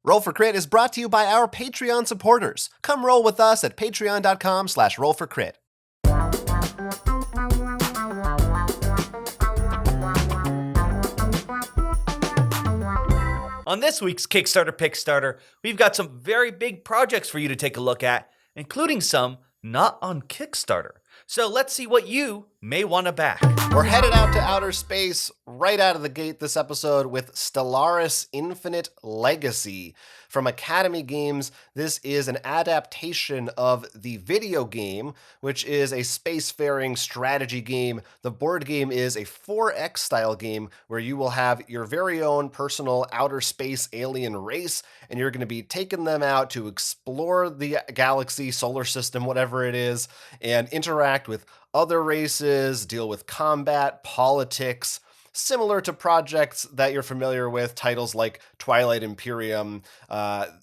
Roll for Crit is brought to you by our Patreon supporters. Come roll with us at patreon.com/rollforcrit. On this week's Kickstarter Pickstarter, we've got some very big projects for you to take a look at, including some not on Kickstarter. So let's see what you may want to back. We're headed out to outer space right out of the gate this episode with Stellaris Infinite Legacy. From Academy Games, this is an adaptation of the video game, which is a spacefaring strategy game. The board game is a 4X style game where you will have your very own personal outer space alien race, and you're going to be taking them out to explore the galaxy, solar system, whatever it is, and interact with other races, deal with combat, politics, similar to projects that you're familiar with, titles like Twilight Imperium,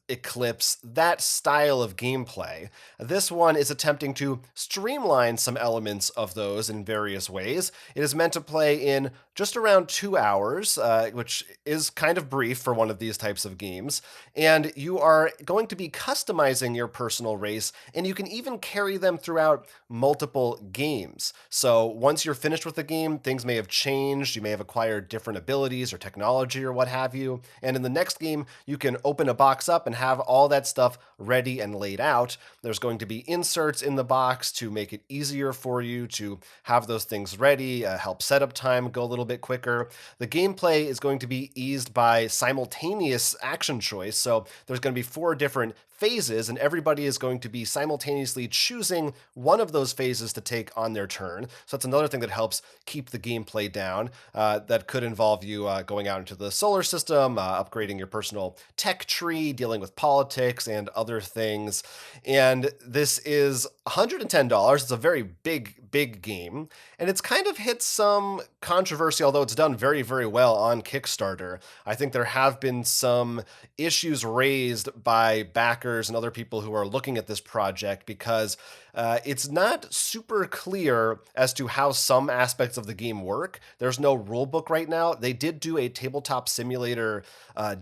Eclipse, that style of gameplay. This one is attempting to streamline some elements of those in various ways. It is meant to play in just around 2 hours, which is kind of brief for one of these types of games. And you are going to be customizing your personal race, and you can even carry them throughout multiple games. So once you're finished with the game, things may have changed. You may have acquired different abilities or technology or what have you. And in the next game, you can open a box up and have all that stuff ready and laid out. There's going to be inserts in the box to make it easier for you to have those things ready, help setup time go a little bit quicker. The gameplay is going to be eased by simultaneous action choice. So there's going to be 4 different phases, and everybody is going to be simultaneously choosing one of those phases to take on their turn. So that's another thing that helps keep the gameplay down. That could involve you going out into the solar system, upgrading your personal tech tree, dealing with politics and other things. And this is $110. It's a very big game, and it's kind of hit some controversy, although it's done very, very well on Kickstarter. I think there have been some issues raised by backers and other people who are looking at this project because it's not super clear as to how some aspects of the game work. There's no rule book right now. They did do a tabletop simulator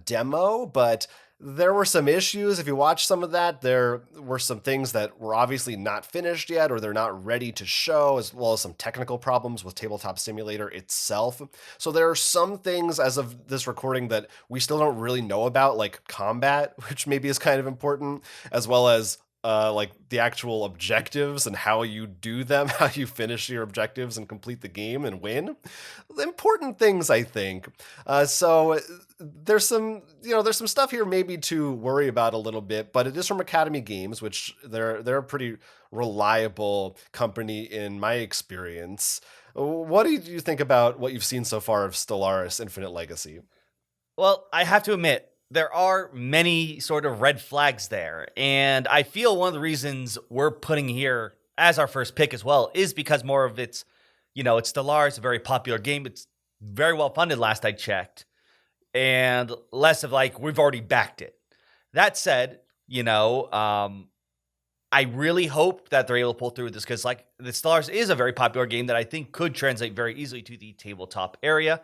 demo, but there were some issues. If you watch some of that, there were some things that were obviously not finished yet, or they're not ready to show, as well as some technical problems with Tabletop Simulator itself. So there are some things as of this recording that we still don't really know about, like combat, which maybe is kind of important, as well as like the actual objectives and how you do them, how you finish your objectives and complete the game and win. Important things, I think. So there's some stuff here maybe to worry about a little bit, but it is from Academy Games, which they're a pretty reliable company in my experience. What do you think about what you've seen so far of Stellaris Infinite Legacy? Well, I have to admit, there are many sort of red flags there. And I feel one of the reasons we're putting here as our first pick as well is because more of it's Stellaris, a very popular game. It's very well funded last I checked. And less of like, we've already backed it. That said, I really hope that they're able to pull through with this because like the Stellaris is a very popular game that I think could translate very easily to the tabletop area.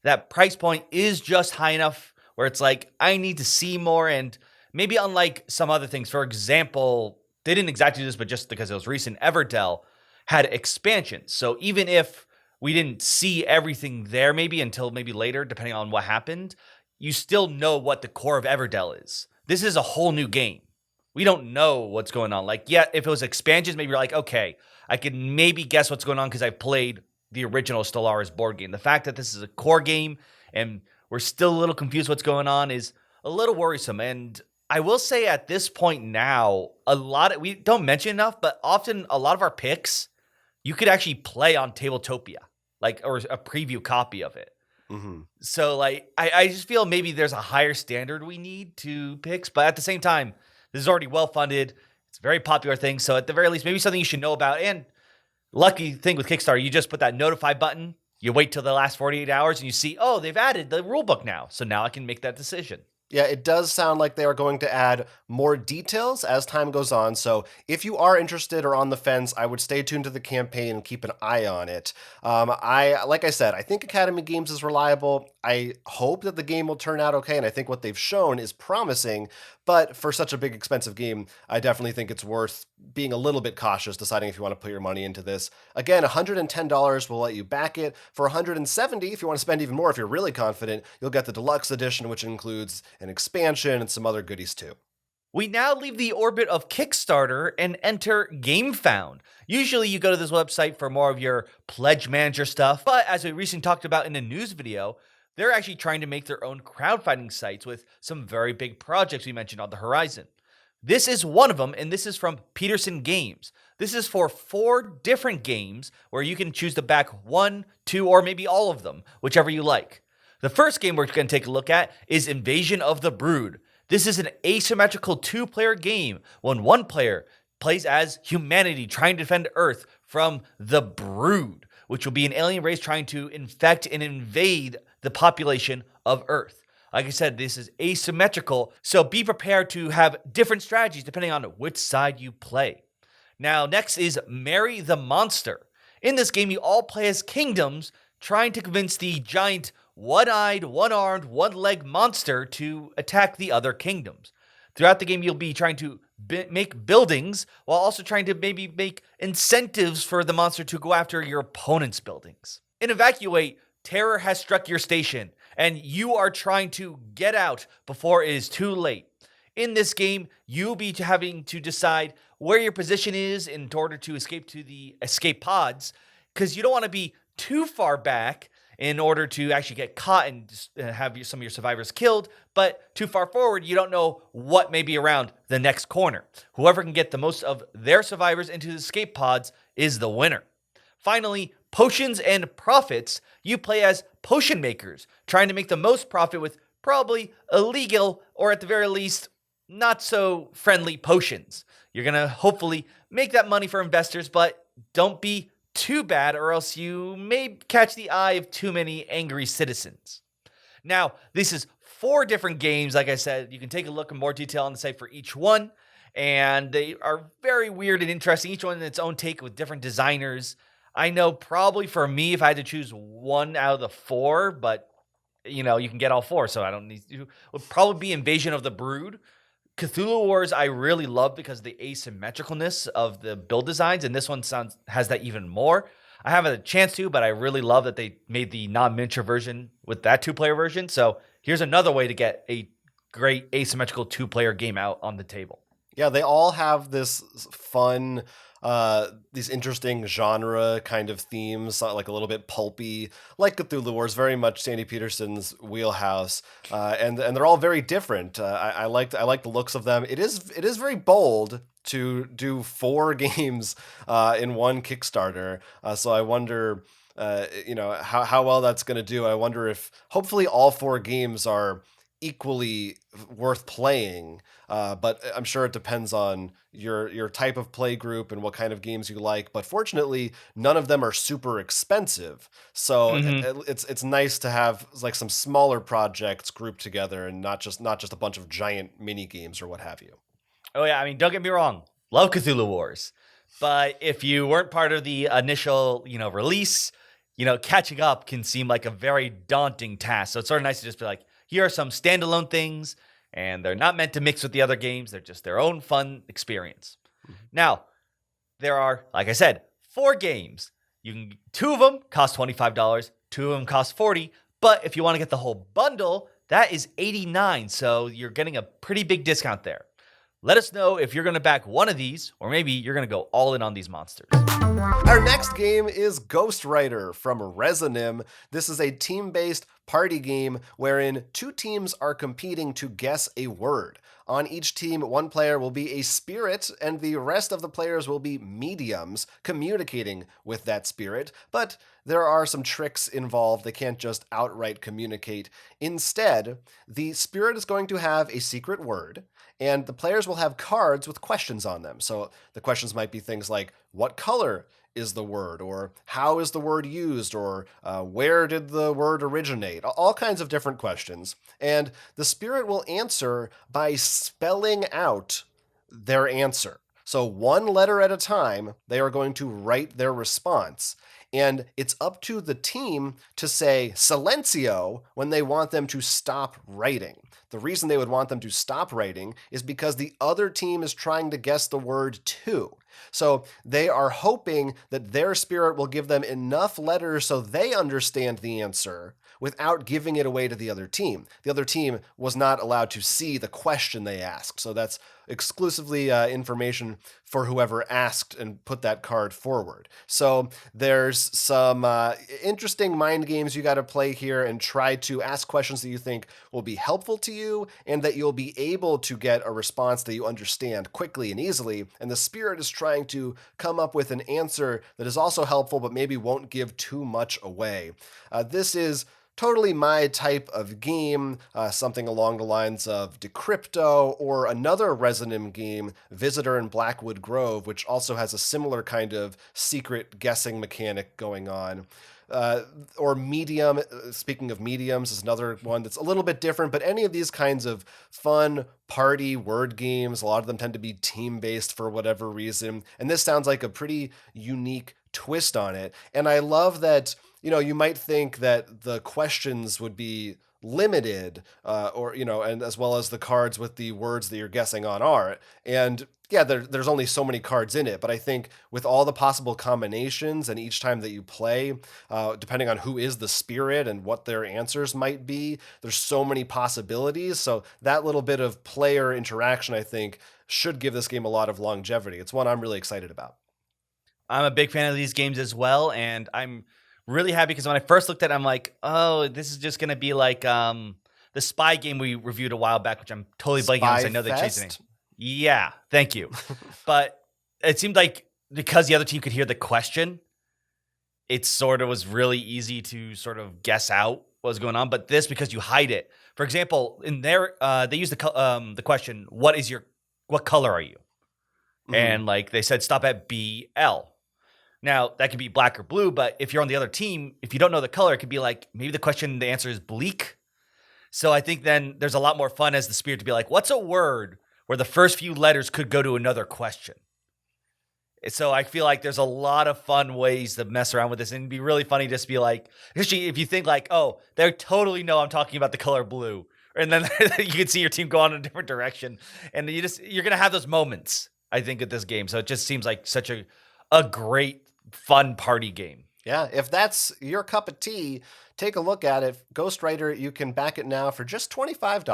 That price point is just high enough where it's like, I need to see more, and maybe unlike some other things, for example, they didn't exactly do this, but just because it was recent, Everdell had expansions. So even if we didn't see everything there maybe until maybe later, depending on what happened, you still know what the core of Everdell is. This is a whole new game. We don't know what's going on. Like, yeah, if it was expansions, maybe you're like, okay, I can maybe guess what's going on because I played the original Stellaris board game. The fact that this is a core game and we're still a little confused what's going on is a little worrisome. And I will say at this point now, we don't mention enough, but often a lot of our picks, you could actually play on Tabletopia, or a preview copy of it. Mm-hmm. So I just feel maybe there's a higher standard we need to picks, but at the same time, this is already well-funded. It's a very popular thing. So at the very least, maybe something you should know about. And lucky thing with Kickstarter, you just put that notify button. You wait till the last 48 hours and you see, oh, they've added the rulebook now. So now I can make that decision. Yeah, it does sound like they are going to add more details as time goes on. So if you are interested or on the fence, I would stay tuned to the campaign and keep an eye on it. Like I said, I think Academy Games is reliable. I hope that the game will turn out okay, and I think what they've shown is promising. But for such a big, expensive game, I definitely think it's worth being a little bit cautious, deciding if you want to put your money into this. Again, $110 will let you back it. For $170, if you want to spend even more, if you're really confident, you'll get the deluxe edition, which includes an expansion and some other goodies too. We now leave the orbit of Kickstarter and enter GameFound. Usually you go to this website for more of your pledge manager stuff, but as we recently talked about in a news video, they're actually trying to make their own crowdfunding sites with some very big projects we mentioned on the horizon. This is one of them, and this is from Peterson Games. This is for 4 different games where you can choose to back 1, 2, or maybe all of them, whichever you like. The first game we're going to take a look at is Invasion of the Brood. This is an asymmetrical 2-player game when one player plays as humanity trying to defend Earth from the Brood, which will be an alien race trying to infect and invade the population of Earth. Like I said, this is asymmetrical, so be prepared to have different strategies depending on which side you play. Now, next is Marry the Monster. In this game, you all play as kingdoms trying to convince the giant one-eyed, one-armed, one-legged monster to attack the other kingdoms. Throughout the game, you'll be trying to make buildings while also trying to maybe make incentives for the monster to go after your opponent's buildings. In Evacuate, terror has struck your station, and you are trying to get out before it is too late. In this game, you'll be having to decide where your position is in order to escape to the escape pods, because you don't want to be too far back in order to actually get caught and have some of your survivors killed, but too far forward, you don't know what may be around the next corner. Whoever can get the most of their survivors into the escape pods is the winner. Finally, Potions and Profits. You play as potion makers, trying to make the most profit with probably illegal, or at the very least, not so friendly potions. You're going to hopefully make that money for investors, but don't be too bad, or else you may catch the eye of too many angry citizens. Now, this is 4 different games. Like I said, you can take a look in more detail on the site for each one, and they are very weird and interesting, each one in its own take with different designers. I know probably for me, if I had to choose one out of the 4, but you can get all 4, so I don't need to, would probably be Invasion of the Brood. Cthulhu Wars I really love because of the asymmetricalness of the build designs, and this one has that even more. I haven't had a chance to, but I really love that they made the non-miniature version with that 2-player version. So here's another way to get a great asymmetrical 2-player game out on the table. Yeah, they all have this fun, these interesting genre kind of themes, like a little bit pulpy, like Cthulhu Wars, very much Sandy Peterson's wheelhouse, and they're all very different. I like the looks of them. It is very bold to do 4 games in one Kickstarter. So I wonder, how well that's going to do. I wonder if hopefully all 4 games are equally worth playing, but I'm sure it depends on your type of play group and what kind of games you like. But fortunately, none of them are super expensive, so it's nice to have like some smaller projects grouped together and not just a bunch of giant mini games or what have you. Oh yeah, I mean, don't get me wrong, love Cthulhu Wars, but if you weren't part of the initial release, catching up can seem like a very daunting task. So it's sort of nice to just be like, here are some standalone things, and they're not meant to mix with the other games. They're just their own fun experience. Mm-hmm. Now, there are, like I said, 4 games. 2 of them cost $25, 2 of them cost $40, but if you want to get the whole bundle, that is $89, so you're getting a pretty big discount there. Let us know if you're going to back one of these, or maybe you're going to go all in on these monsters. Our next game is Ghostwriter from Resonim. This is a team-based party game wherein 2 teams are competing to guess a word. On each team, one player will be a spirit, and the rest of the players will be mediums communicating with that spirit. But there are some tricks involved. They can't just outright communicate. Instead, the spirit is going to have a secret word, and the players will have cards with questions on them. So the questions might be things like, what color is the word, or how is the word used, or where did the word originate? All kinds of different questions. And the spirit will answer by spelling out their answer. So, one letter at a time, they are going to write their response. And it's up to the team to say silencio when they want them to stop writing. The reason they would want them to stop writing is because the other team is trying to guess the word too. So they are hoping that their spirit will give them enough letters so they understand the answer without giving it away to the other team. The other team was not allowed to see the question they asked. So that's exclusively information for whoever asked and put that card forward. So there's some interesting mind games you got to play here and try to ask questions that you think will be helpful to you and that you'll be able to get a response that you understand quickly and easily. And the spirit is trying to come up with an answer that is also helpful but maybe won't give too much away. This is totally my type of game, something along the lines of Decrypto or another Resonim game, Visitor in Blackwood Grove, which also has a similar kind of secret guessing mechanic going on. Or Medium, speaking of mediums, is another one that's a little bit different, but any of these kinds of fun party word games, a lot of them tend to be team-based for whatever reason, and this sounds like a pretty unique twist on it. And I love that, you might think that the questions would be limited, and as well as the cards with the words that you're guessing on are. And yeah, there's only so many cards in it, but I think with all the possible combinations and each time that you play, depending on who is the spirit and what their answers might be, there's so many possibilities. So that little bit of player interaction, I think, should give this game a lot of longevity. It's one I'm really excited about. I'm a big fan of these games as well, and I'm really happy because when I first looked at it, I'm like, oh, this is just going to be like the spy game we reviewed a while back, which I'm totally blanking on because I know they're chasing it. Yeah, thank you. But it seemed like because the other team could hear the question, it sort of was really easy to sort of guess out what was going on. But this, because you hide it. For example, in there, they used the question, what color are you? Mm-hmm. And like they said, stop at BL. Now, that could be black or blue, but if you're on the other team, if you don't know the color, it could be like, maybe the answer is bleak. So I think then there's a lot more fun as the spirit to be like, what's a word where the first few letters could go to another question? So I feel like there's a lot of fun ways to mess around with this, and it'd be really funny just to be like, especially if you think like, oh, they totally know I'm talking about the color blue. And then you can see your team go on in a different direction. And you're going to have those moments, I think, at this game. So it just seems like such a great, fun party game. Yeah, if that's your cup of tea, take a look at it. Ghostwriter, you can back it now for just $25.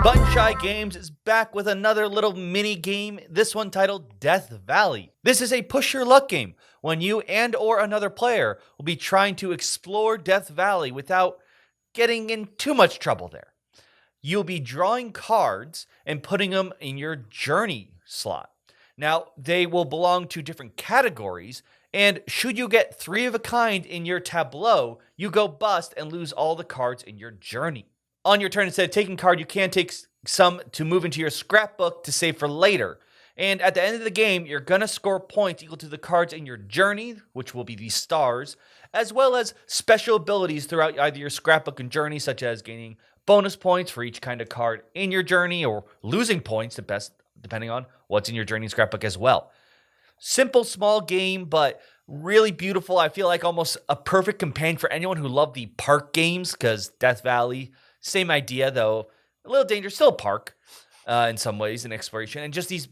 Button Shy Games is back with another little mini game, this one titled Death Valley. This is a push your luck game when you and or another player will be trying to explore Death Valley without getting in too much trouble there. You'll be drawing cards and putting them in your journey slot. Now, they will belong to different categories, and should you get 3 of a kind in your tableau, you go bust and lose all the cards in your journey. On your turn, instead of taking card, you can take some to move into your scrapbook to save for later. And at the end of the game, you're going to score points equal to the cards in your journey, which will be these stars, as well as special abilities throughout either your scrapbook and journey, such as gaining bonus points for each kind of card in your journey or losing points, depending on what's in your journey scrapbook as well. Simple, small game, but really beautiful. I feel like almost a perfect companion for anyone who loved the park games, because Death Valley, same idea, though a little dangerous, still a park in some ways in exploration. And just these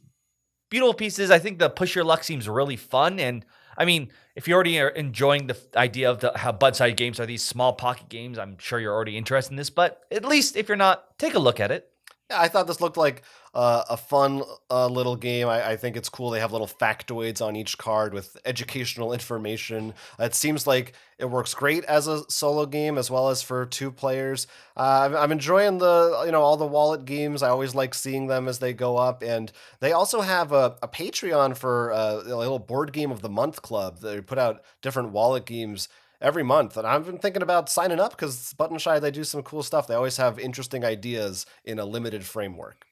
beautiful pieces. I think the Push Your Luck seems really fun. And I mean, if you already are enjoying the idea of how Bud-Side games are these small pocket games, I'm sure you're already interested in this. But at least if you're not, take a look at it. Yeah, I thought this looked like a fun little game. I think it's cool. They have little factoids on each card with educational information. It seems like it works great as a solo game as well as for 2 players. I'm enjoying all the wallet games. I always like seeing them as they go up. And they also have a Patreon for a little board game of the month club. They put out different wallet games every month, and I've been thinking about signing up because Button Shy, they do some cool stuff. They always have interesting ideas in a limited framework.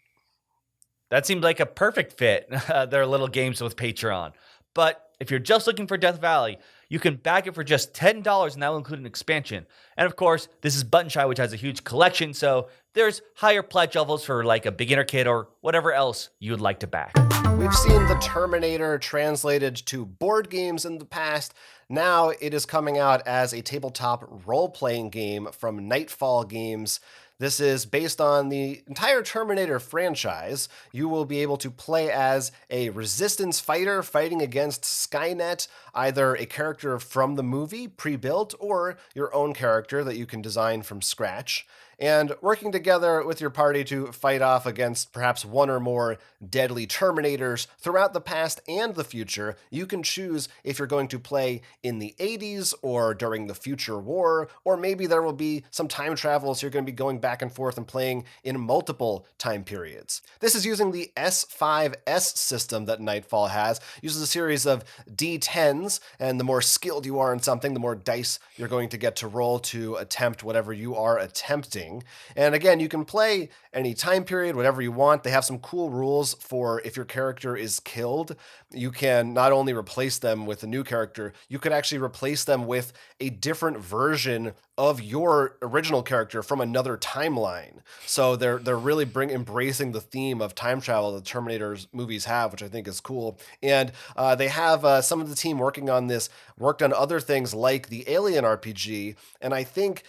That seems like a perfect fit, their little games with Patreon. But If you're just looking for Death Valley, you can back it for just $10, and that will include an expansion. And of course, this is Button Shy, which has a huge collection, so there's higher pledge levels for like a beginner kid or whatever else you would like to back. We've seen the Terminator translated to board games in the past. Now it is coming out as a tabletop role-playing game from Nightfall Games. This is based on the entire Terminator franchise. You will be able to play as a resistance fighter fighting against Skynet, either a character from the movie, pre-built, or your own character that you can design from scratch, and working together with your party to fight off against perhaps one or more deadly Terminators throughout the past and the future. You can choose if you're going to play in the 80s or during the future war, or maybe there will be some time travel, so you're going to be going back and forth and playing in multiple time periods. This is using the S5S system that Nightfall has. It uses a series of D10s, and the more skilled you are in something, the more dice you're going to get to roll to attempt whatever you are attempting. And again, you can play any time period, whatever you want. They have some cool rules for if your character is killed, you can not only replace them with a new character, you could actually replace them with a different version of your original character from another timeline. So they're really embracing the theme of time travel that Terminator's movies have, which I think is cool. And they have some of the team working on this, worked on other things like the Alien RPG, and I think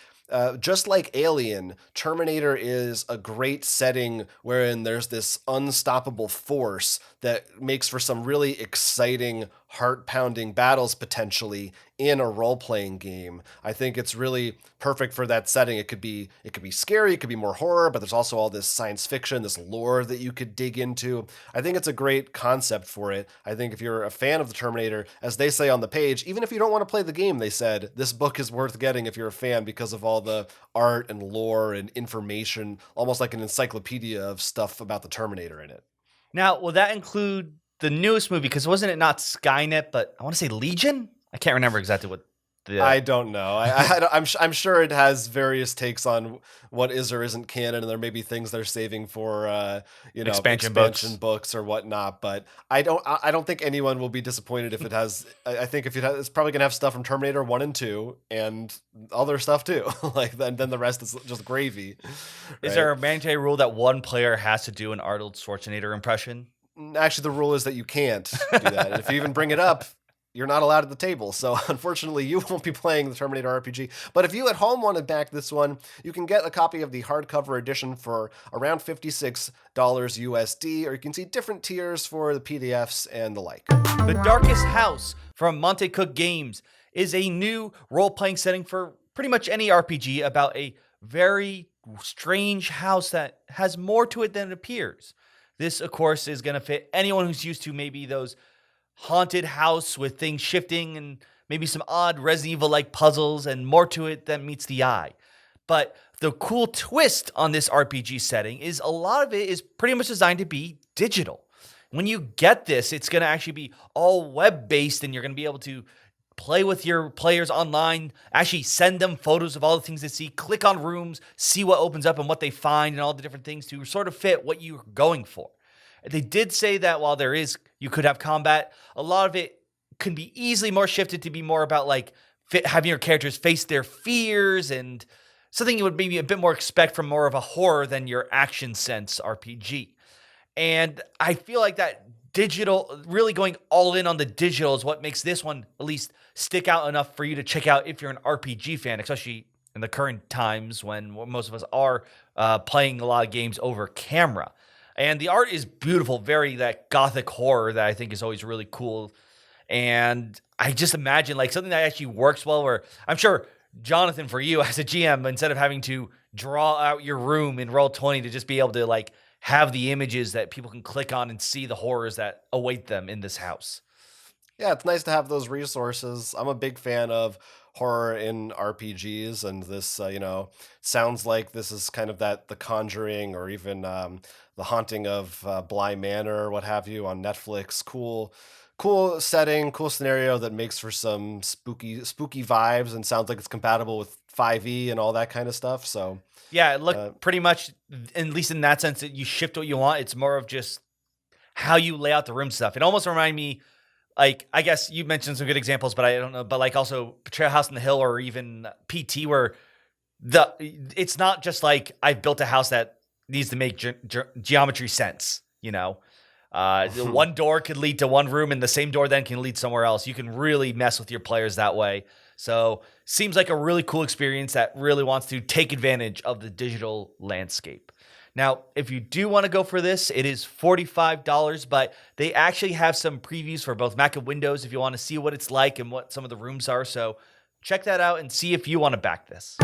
just like Alien, Terminator is a great setting wherein there's this unstoppable force that makes for some really exciting, heart-pounding battles potentially in a role-playing game. I think it's really perfect for that setting. It could be scary, it could be more horror, but there's also all this science fiction, this lore that you could dig into. I think it's a great concept for it. I think if you're a fan of the Terminator, as they say on the page, even if you don't want to play the game, they said, this book is worth getting if you're a fan because of all the art and lore and information, almost like an encyclopedia of stuff about the Terminator in it. Now, will that include the newest movie? Because wasn't it not Skynet, but I want to say Legion? I can't remember exactly what the... I don't know. I'm sure it has various takes on what is or isn't canon, and there may be things they're saving for expansion books or whatnot. But I don't think anyone will be disappointed if it has. I think if it's probably gonna have stuff from Terminator 1 and 2 and other stuff too. Like then the rest is just gravy. Right? Is there a mandatory rule that one player has to do an Arnold Schwarzenegger impression? Actually, the rule is that you can't do that. And if you even bring it up, you're not allowed at the table. So unfortunately, you won't be playing the Terminator RPG. But if you at home want to back this one, you can get a copy of the hardcover edition for around $56 USD, or you can see different tiers for the PDFs and the like. The Darkest House from Monte Cook Games is a new role-playing setting for pretty much any RPG about a very strange house that has more to it than it appears. This, of course, is going to fit anyone who's used to maybe those haunted house with things shifting and maybe some odd Resident Evil-like puzzles and more to it than meets the eye. But the cool twist on this RPG setting is a lot of it is pretty much designed to be digital. When you get this, it's going to actually be all web-based, and you're going to be able to play with your players online, actually send them photos of all the things they see, click on rooms, see what opens up and what they find and all the different things to sort of fit what you're going for. They did say that while you could have combat, a lot of it can be easily more shifted to be more about like having your characters face their fears and something you would maybe a bit more expect from more of a horror than your action sense RPG. And I feel like that digital, really going all in on the digital is what makes this one at least stick out enough for you to check out if you're an RPG fan, especially in the current times when most of us are playing a lot of games over camera. And the art is beautiful, very that gothic horror that I think is always really cool. And I just imagine like something that actually works well, where I'm sure, Jonathan, for you as a GM, instead of having to draw out your room in Roll20 to just be able to like have the images that people can click on and see the horrors that await them in this house. Yeah, it's nice to have those resources. I'm a big fan of horror in RPGs, and this, sounds like this is kind of that The Conjuring, or even The Haunting of Bly Manor, or what have you, on Netflix. Cool setting, cool scenario that makes for some spooky vibes, and sounds like it's compatible with 5e and all that kind of stuff. So yeah, it looked pretty much, at least in that sense, that you shift what you want. It's more of just how you lay out the room stuff. It almost reminded me like, I guess you mentioned some good examples, but I don't know, but like also Betrayal House on the Hill or even PT, where it's not just like I've built a house that needs to make geometry sense, you know. One door could lead to one room, and the same door then can lead somewhere else. You can really mess with your players that way. So seems like a really cool experience that really wants to take advantage of the digital landscape. Now, if you do want to go for this, it is $45, but they actually have some previews for both Mac and Windows if you want to see what it's like and what some of the rooms are. So check that out and see if you want to back this.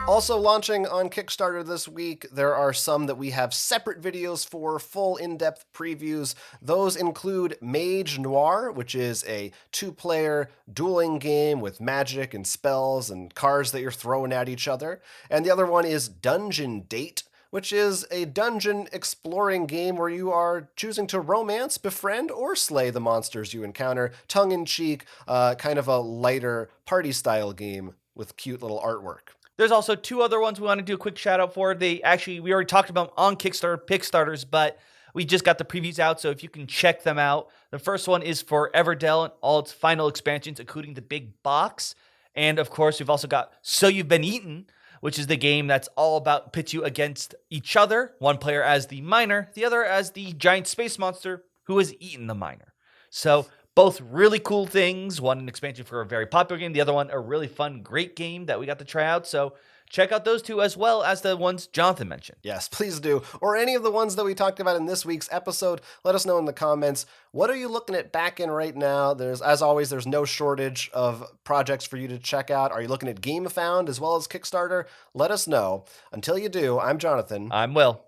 Also launching on Kickstarter this week, there are some that we have separate videos for, full in-depth previews. Those include Mage Noir, which is a 2-player dueling game with magic and spells and cards that you're throwing at each other. And the other one is Dungeon Date, which is a dungeon exploring game where you are choosing to romance, befriend, or slay the monsters you encounter. Tongue-in-cheek, kind of a lighter party-style game with cute little artwork. There's also 2 other ones we want to do a quick shout out for. We already talked about them on Kickstarter, Pickstarters, but we just got the previews out, so if you can check them out. The first one is for Everdell and all its final expansions, including the big box. And of course, we've also got So You've Been Eaten, which is the game that's all about pit you against each other. One player as the miner, the other as the giant space monster who has eaten the miner. So both really cool things. One an expansion for a very popular game. The other one a really fun, great game that we got to try out. So check out those 2 as well as the ones Jonathan mentioned. Yes, please do. Or any of the ones that we talked about in this week's episode. Let us know in the comments. What are you looking at back in right now? As always, there's no shortage of projects for you to check out. Are you looking at GameFound as well as Kickstarter? Let us know. Until you do, I'm Jonathan. I'm Will.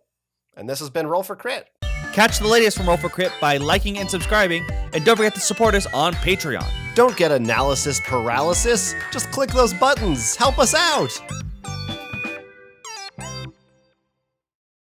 And this has been Roll for Crit. Catch the latest from Roll for Crit by liking and subscribing, and don't forget to support us on Patreon. Don't get analysis paralysis. Just click those buttons. Help us out.